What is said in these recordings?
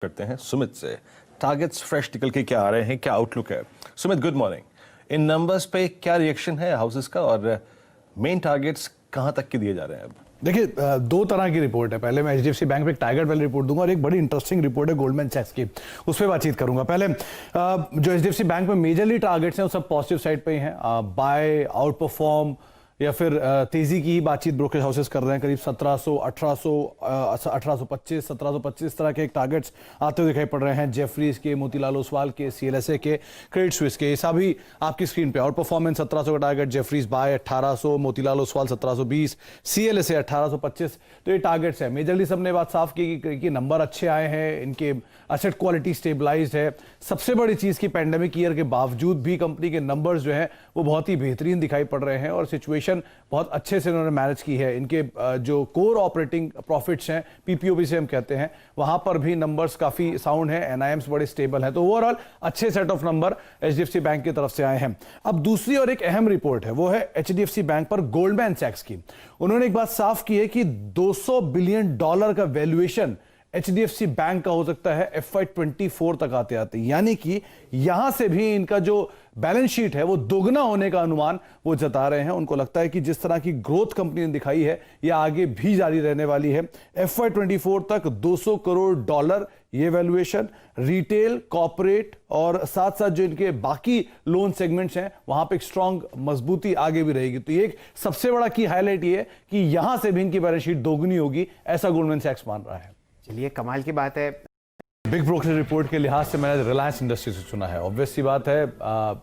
करते हैं सुमित से। टारगेट्स फ्रेश निकल के क्या आ रहे हैं, क्या आउटलुक है? Sumit, good morning. इन नंबर्स पे क्या रिएक्शन है हाउसेस का और मेन टारगेट्स कहां तक के दिए जा रहे हैं अब? देखिए, दो तरह की रिपोर्ट है। पहले मैं एचडीएफसी बैंक पे एक टारगेट वाली रिपोर्ट दूंगा और एक बड़ी इंटरेस्टिंग रिपोर्ट है गोल्डमैन सैक्स की, उस पर बातचीत करूंगा। पहले जो एचडीएफसी बैंक में मेजरली टारगेट्स हैं वो सब पॉजिटिव साइड पे ही हैं। बाय, आउट परफॉर्म या फिर तेजी की ही बातचीत ब्रोकरेज हाउसेस कर रहे हैं। करीब 1700, 1825, 1725 तरह के एक टारगेट्स आते हुए दिखाई पड़ रहे हैं। जेफरीज के, मोतीलाल ओसवाल के, सीएलएसए के, क्रेडिट स्विस के, ये सभी आपकी स्क्रीन पे। आउट परफॉर्मेंस 1700 का target, Jefferies buy 1800, Motilal Oswal 1720, CLSA 1825। तो ये टारगेट्स है। मेजरली सबने बात साफ की कि नंबर अच्छे आए हैं, इनके एसेट क्वालिटी स्टेबलाइज्ड है। सबसे बड़ी चीज की पैंडेमिक ईयर के बावजूद भी कंपनी के नंबर्स जो हैं वो बहुत ही बेहतरीन दिखाई पड़ रहे हैं और सिचुएशन बहुत अच्छे से उन्होंने मैनेज की है। इनके जो कोर ऑपरेटिंग प्रॉफिट्स हैं, पीपीओपी से हम कहते हैं, वहां पर भी नंबर्स काफी साउंड हैं, एनआईएम्स बड़े स्टेबल हैं। तो ओवरऑल अच्छे set of number HDFC bank की तरफ से आए हैं। अब दूसरी और एक अहम रिपोर्ट है, वो है एचडीएफसी बैंक पर गोल्डमैन सैक्स की। उन्होंने एक बात साफ की है कि $200 बिलियन का वैल्यूएशन एचडीएफसी बैंक का हो सकता है FY24 तक आते आते। यानी कि यहां से भी इनका जो बैलेंस शीट है वो दोगुना होने का अनुमान वो जता रहे हैं। उनको लगता है कि जिस तरह की ग्रोथ कंपनी ने दिखाई है ये आगे भी जारी रहने वाली है। FY24 तक $200 करोड़ ये वैल्यूएशन, रिटेल, कॉर्पोरेट और साथ साथ जो इनके बाकी लोन सेगमेंट्स हैं वहां पे एक स्ट्रांग मजबूती आगे भी रहेगी। तो ये एक सबसे बड़ा की हाईलाइट ये है कि यहां से भी इनकी बैलेंस शीट दोगुनी होगी, ऐसा गोल्डमैन सैक्स मान रहा है। चलिए, कमाल की बात है। बिग ब्रोकरेज रिपोर्ट के लिहाज से मैंने रिलायंस इंडस्ट्री से चुना है। ऑब्वियस सी बात है,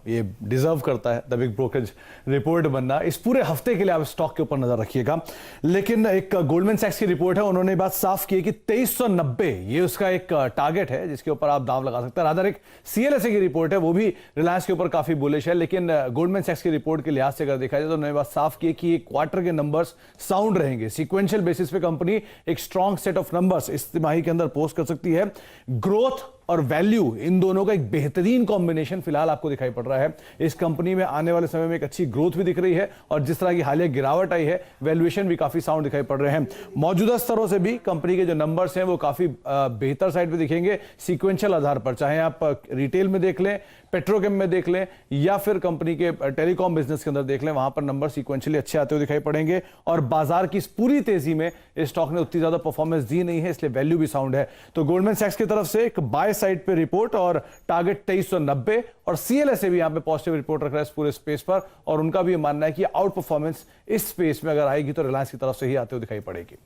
ये डिजर्व करता है द बिग ब्रोकरेज रिपोर्ट बनना। इस पूरे हफ्ते के लिए आप स्टॉक के ऊपर नजर रखिएगा। लेकिन एक गोल्डमैन सैक्स की रिपोर्ट है, उन्होंने बात साफ की है कि 2390 ये उसका एक टारगेट है जिसके ऊपर आप दाव लगा सकते हैं। रादर एक सीएलएसए की रिपोर्ट है, वो भी रिलायंस के ऊपर काफी बुलिश है। लेकिन गोल्डमैन सैक्स की रिपोर्ट के लिहाज से अगर देखा जाए तो उन्होंने बात साफ की है कि क्वार्टर के नंबर्स साउंड रहेंगे। सिक्वेंशियल बेसिस पे कंपनी एक स्ट्रॉन्ग सेट ऑफ नंबर्स इस तिमाही के अंदर पोस्ट कर सकती है। ग्रोथ और वैल्यू, इन दोनों का एक बेहतरीन कॉम्बिनेशन फिलहाल आपको दिखाई पड़ रहा है। इस कंपनी में आने वाले समय में एक अच्छी ग्रोथ भी दिख रही है और जिस तरह की हालिया गिरावट आई है, वैल्यूएशन भी काफी साउंड दिखाई पड़ रहे हैं। मौजूदा स्तरों से भी कंपनी के जो नंबर्स हैं वो काफी बेहतर साइड पे दिखेंगे सीक्वेंशियल आधार पर। चाहे आप रिटेल में देख लें, पेट्रोकेम में देख लें या फिर कंपनी के टेलीकॉम बिजनेस के अंदर देख लें, वहां पर नंबर सीक्वेंशियली अच्छे आते हुए दिखाई पड़ेंगे। और बाजार की इस पूरी तेजी में इस स्टॉक ने उतनी ज्यादा परफॉर्मेंस दी नहीं है, इसलिए वैल्यू भी साउंड है। तो गोल्डमैन सैक्स की तरफ से एक बाय साइड पे रिपोर्ट और टारगेट 2390, और सीएलएसए भी यहां पे पॉजिटिव रिपोर्ट रख रहा है इस पूरे स्पेस पर। और उनका भी मानना है कि आउट परफॉर्मेंस इस स्पेस में अगर आएगी तो रिलायंस की तरफ से ही आते हुए दिखाई पड़ेगी।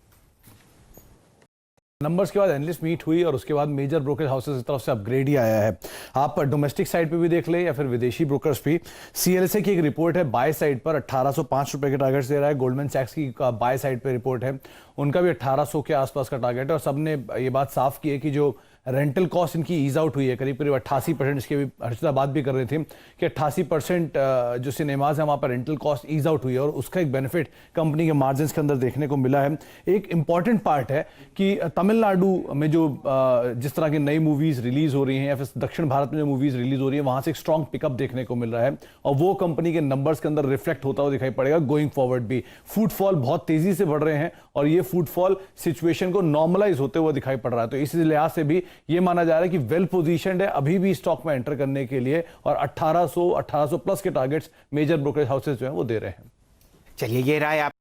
नंबर्स के बाद एनालिस्ट मीट हुई और उसके बाद मेजर ब्रोकरेज हाउसेस की तरफ से अपग्रेड ही आया है। आप डोमेस्टिक साइड पे भी देख लें या फिर विदेशी ब्रोकर्स भी। सीएलएसए की एक रिपोर्ट है, बाय साइड पर 1805 रुपए के टारगेट्स दे रहा है। गोल्डमैन सैक्स की बाय साइड पे रिपोर्ट है, उनका भी 1800 के आसपास का टारगेट है। और सबने ये बात साफ की है कि जो रेंटल कॉस्ट इनकी ईज आउट हुई है, करीब करीब 88%। इसके भी हर्षिता बात भी कर रही थी कि 88% जो सिनेमाज है वहाँ पर रेंटल कॉस्ट ईज आउट हुई है और उसका एक बेनिफिट कंपनी के मार्जिन्स के अंदर देखने को मिला है। एक इंपॉर्टेंट पार्ट है कि तमिलनाडु में जो जिस तरह की नई मूवीज रिलीज हो रही हैं या फिर दक्षिण भारत में जो मूवीज रिलीज हो रही है, वहाँ से एक स्ट्रॉन्ग पिकअप देखने को मिल रहा है और वो कंपनी के नंबर्स के अंदर रिफ्लेक्ट होता हुआ दिखाई पड़ेगा गोइंग फॉरवर्ड भी। फुटफॉल बहुत तेजी से बढ़ रहे हैं और ये फुटफॉल सिचुएशन को नॉर्मलाइज होते हुए दिखाई पड़ रहा है। तो इस लिहाज से भी ये माना जा रहा है कि वेल पोजीशनड है अभी भी स्टॉक में एंटर करने के लिए और 1800 प्लस के टारगेट्स मेजर ब्रोकरेज हाउसेस जो हैं वो दे रहे हैं। चलिए, ये राय आप